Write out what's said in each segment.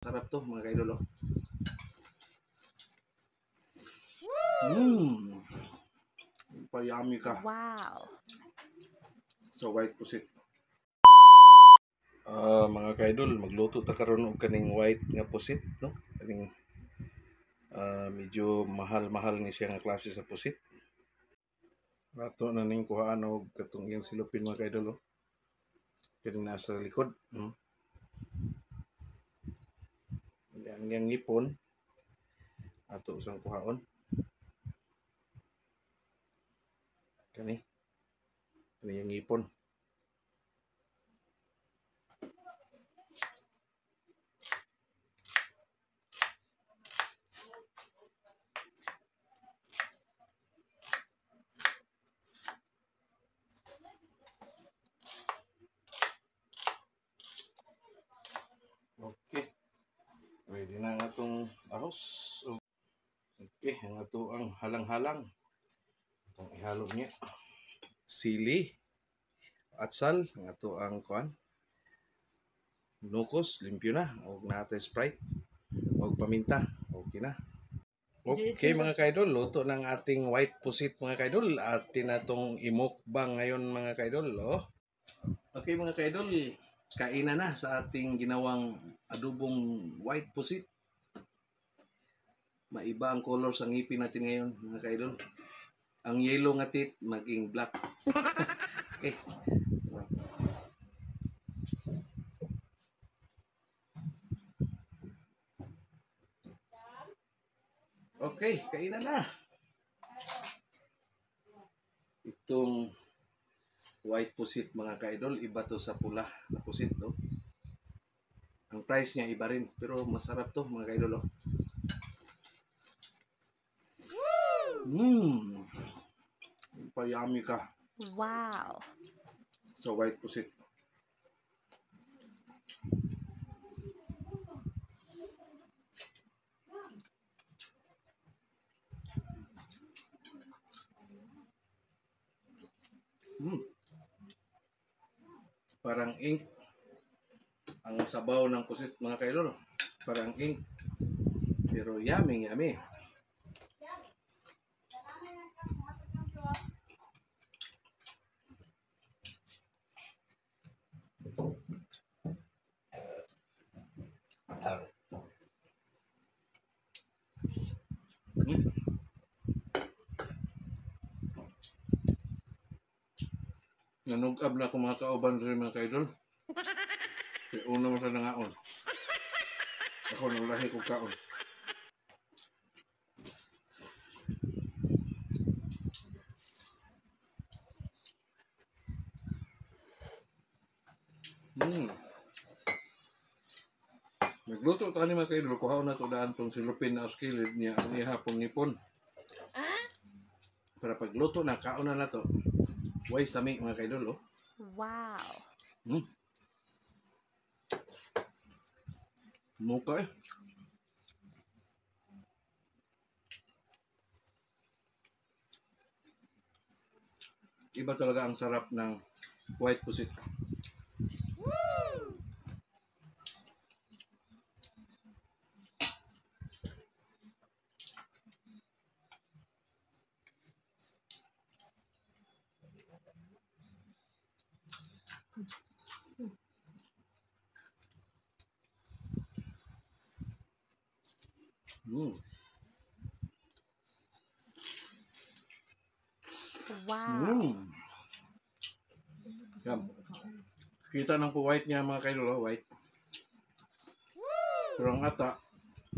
Sarap to mga kaidol. Payami ka. Wow. So white pusit. Mga kaidol, magluto ta karon og kaning white nga pusit, no? Kaning medyo mahal-mahal ni siya nga klase sa pusit. Rato na ning kuhaan og katong iyang silupin mga kaidol. Kaning nasa likod. Ang iyang ngipon ato usang kuhaon. Kani iyang ngipon. Okay. Pwede na nga itong ahos. Okay, ang ato ang halang-halang. Itong ihalo niya. Sili. Atsal. Ang ato ang kuan. Nukos. Limpyo na. Huwag natin Sprite. Huwag paminta. Okay na. Okay mga kaidol. Luto ng ating white pusit mga kaidol. Atin na itong imukbang ngayon mga kaidol. Okay mga kaidol. Kainan na sa ating ginawang adobong white pusit. Maiba ang color sa ngipin natin ngayon mga kaidol. Ang yellow nga teeth maging black. Okay. Okay, kainan na. Itong white pusit mga kaidol, iba to sa pula na pusit, no? Ang price niya iba rin, pero masarap to mga kaidol. Payami ka. Wow. So white pusit. Parang ink. Ang sabaw ng pusit mga kaidol. Parang ink. Pero yummy, yummy. Nanugab na ako mga kauban rin mga kaidol. Kaya una mo sa nangaon. Ako nalahi kong kaon. Nagluto ka ni mga kaidol. Kuhaon na ito daan itong silupin na oskilid niya ang ihapong nipon. Para pagluto na, kaon na ito. Way sami mga kaidol. Wow. Muka eh. Iba talaga ang sarap ng white pusit. Wow. Yan. Kita ng po white niya mga kaidol, white. Pero ang ata,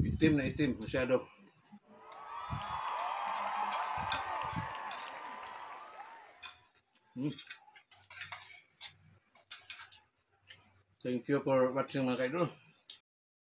itim na itim, masyado. Thank you for watching mga kaidol.